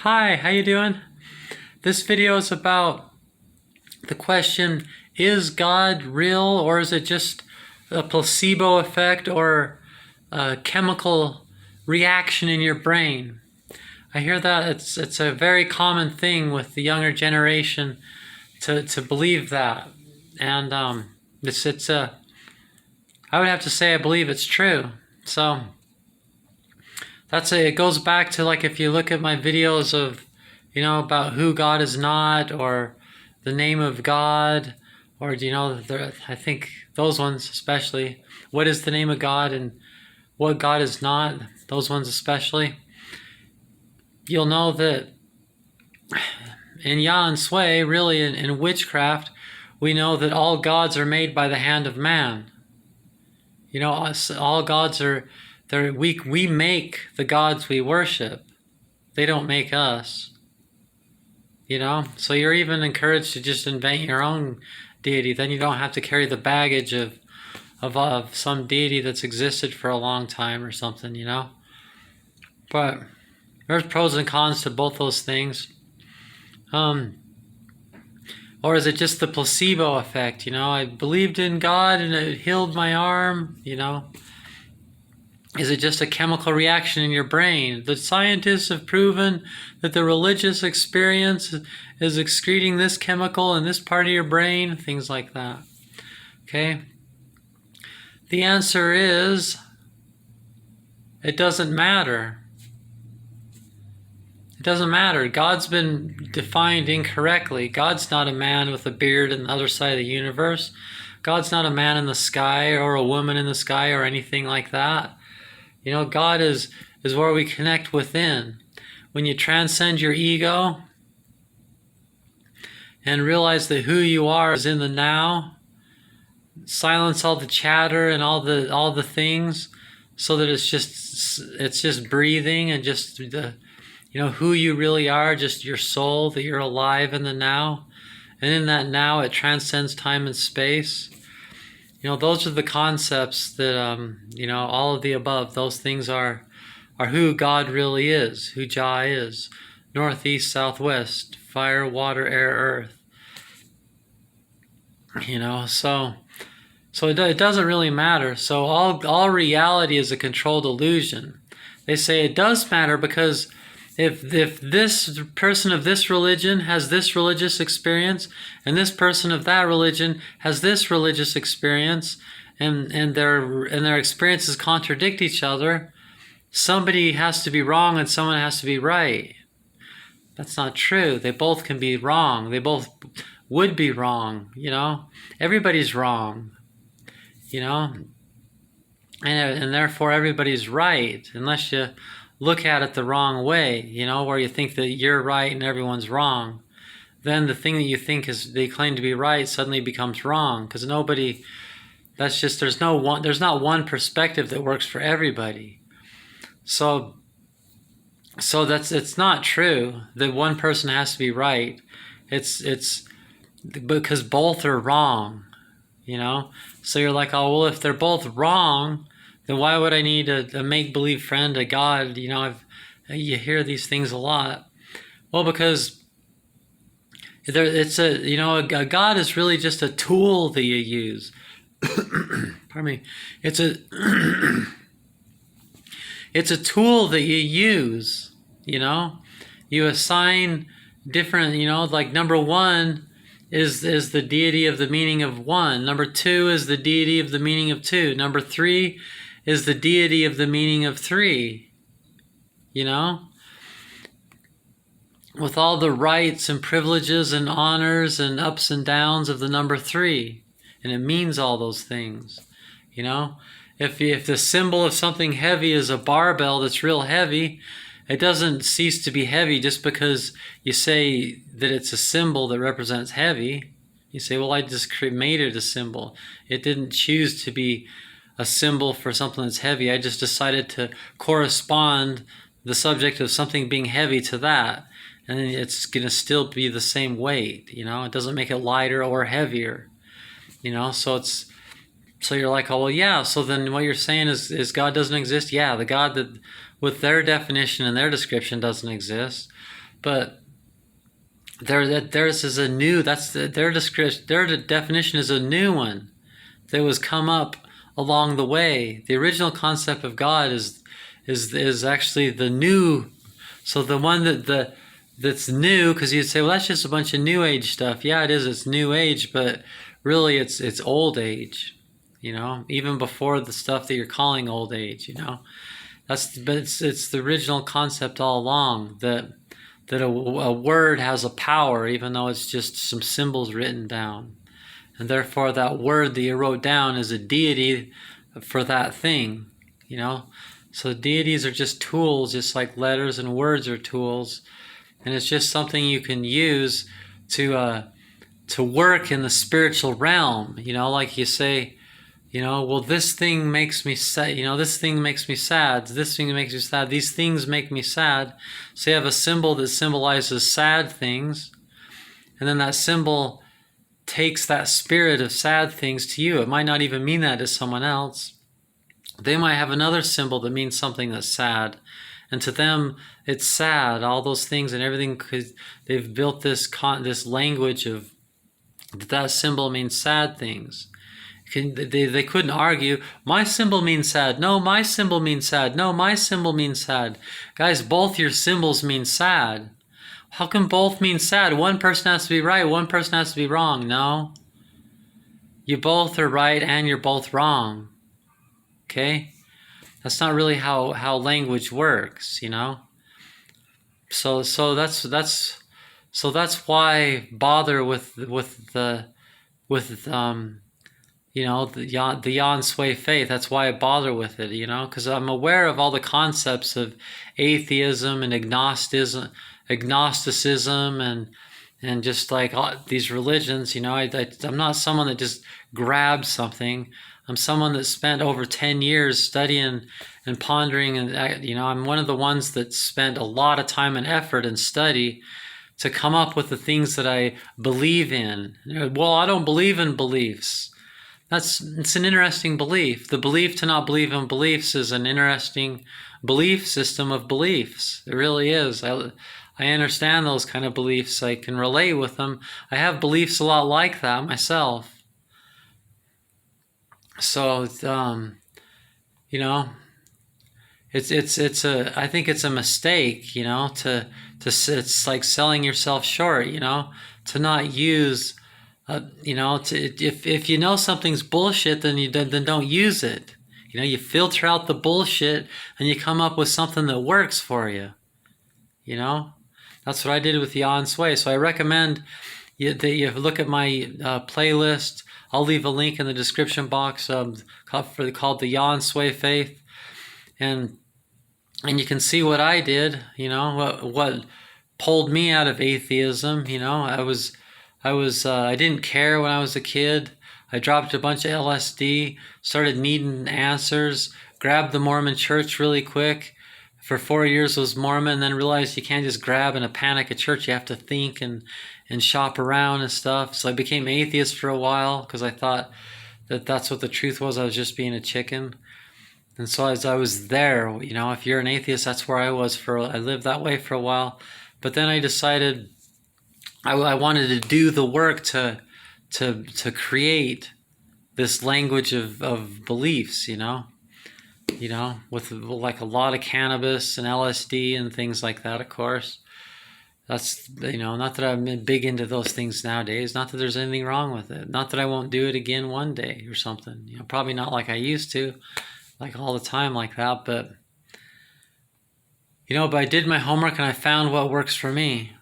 Hi, how you doing? This video is about the question, is God real, or is it just a placebo effect or a chemical reaction in your brain? I hear that it's a very common thing with the younger generation to believe that. And I would have to say I believe it's true. So it goes back to, like, if you look at my videos of, about who God is not, or the name of God, or, I think those ones especially, what is the name of God and what God is not, those ones especially, you'll know that in Yahensue, really in witchcraft, we know that all gods are made by the hand of man. All gods are, we make the gods we worship. They don't make us. So you're even encouraged to just invent your own deity. Then you don't have to carry the baggage of some deity that's existed for a long time or something, But there's pros and cons to both those things. Or is it just the placebo effect? I believed in God and it healed my arm, Is it just a chemical reaction in your brain? The scientists have proven that the religious experience is excreting this chemical in this part of your brain, things like that. Okay? The answer is, it doesn't matter. It doesn't matter. God's been defined incorrectly. God's not a man with a beard on the other side of the universe. God's not a man in the sky or a woman in the sky or anything like that. God is where we connect within. When you transcend your ego and realize that who you are is in the now, silence all the chatter and all the things, so that it's just breathing and just who you really are, just your soul, that you're alive in the now. And in that now, it transcends time and space. Those are the concepts that, all of the above, those things are who God really is, who Jah is. Northeast, southwest, fire, water, air, earth. So it doesn't really matter. So all reality is a controlled illusion. They say it does matter because if this person of this religion has this religious experience, and this person of that religion has this religious experience, and their experiences contradict each other, somebody has to be wrong and someone has to be right. That's not true. They both can be wrong. They both would be wrong. Everybody's wrong. And therefore everybody's right, unless you look at it the wrong way, where you think that you're right and everyone's wrong. Then the thing that you think they claim to be right suddenly becomes wrong, because there's not one perspective that works for everybody. So it's not true that one person has to be right. It's because both are wrong, So you're like, oh, well, if they're both wrong, then why would I need a make-believe friend, a God? You hear these things a lot. Well, because a God is really just a tool that you use. Pardon me. It's a tool that you use. You assign different. Like number one is the deity of the meaning of one. Number two is the deity of the meaning of two. Number three is the deity of the meaning of three, with all the rights and privileges and honors and ups and downs of the number three. And it means all those things, If the symbol of something heavy is a barbell that's real heavy, it doesn't cease to be heavy just because you say that it's a symbol that represents heavy. You say, well, I just made it a symbol. It didn't choose to be a symbol for something that's heavy. I just decided to correspond the subject of something being heavy to that. And then it's going to still be the same weight, It doesn't make it lighter or heavier, So you're like, oh, well, yeah, so then what you're saying is God doesn't exist? Yeah, the God that with their definition and their description doesn't exist. But theirs is a new. Their description. Their definition is a new one that was come up along the way. The original concept of God is actually the new. So the one that's new, because you'd say, well, that's just a bunch of New Age stuff. Yeah, it is. It's New Age, but really, it's Old Age. Even before the stuff that you're calling Old Age. But it's the original concept all along that a word has a power, even though it's just some symbols written down. And therefore that word that you wrote down is a deity for that thing, So deities are just tools, just like letters and words are tools. And it's just something you can use to work in the spiritual realm, like you say, well, this thing makes me sad, this thing makes me sad, this thing makes me sad, these things make me sad. So you have a symbol that symbolizes sad things, and then that symbol takes that spirit of sad things to you. It might not even mean that to someone else. They might have another symbol that means something that's sad, and to them it's sad, all those things and everything, because they've built this language of that symbol means sad things. They couldn't argue, my symbol means sad. No, my symbol means sad. No, my symbol means sad. Guys, both your symbols mean sad. How can both mean sad? One person has to be right, one person has to be wrong. No. You both are right and you're both wrong. Okay? That's not really how language works, So that's why bother with the Yahensue faith. That's why I bother with it, because I'm aware of all the concepts of atheism and agnosticism and just like these religions, I'm not someone that just grabs something. I'm someone that spent over 10 years studying and pondering, and I'm one of the ones that spent a lot of time and effort and study to come up with the things that I believe in. Well, I don't believe in beliefs. It's an interesting belief. The belief to not believe in beliefs is an interesting belief system of beliefs. It really is. I understand those kind of beliefs. I can relate with them. I have beliefs a lot like that myself. So, I think it's a mistake, it's like selling yourself short, to not use, if you know something's bullshit, then don't use it. You filter out the bullshit and you come up with something that works for you. That's what I did with Yahensue. So I recommend that you look at my playlist. I'll leave a link in the description box called the Yahensue Faith, and you can see what I did. What pulled me out of atheism. I didn't care when I was a kid. I dropped a bunch of LSD, started needing answers, grabbed the Mormon church really quick. For 4 years I was Mormon, and then realized you can't just grab in a panic a church. You have to think and shop around and stuff. So I became atheist for a while because I thought that's what the truth was. I was just being a chicken. And so as I was there, if you're an atheist, that's where I was I lived that way for a while. But then I decided I wanted to do the work to create this language of beliefs, with like a lot of cannabis and LSD and things like that, of course. That's, not that I'm big into those things nowadays. Not that there's anything wrong with it. Not that I won't do it again one day or something. Probably not like I used to, like all the time like that. But, but I did my homework and I found what works for me.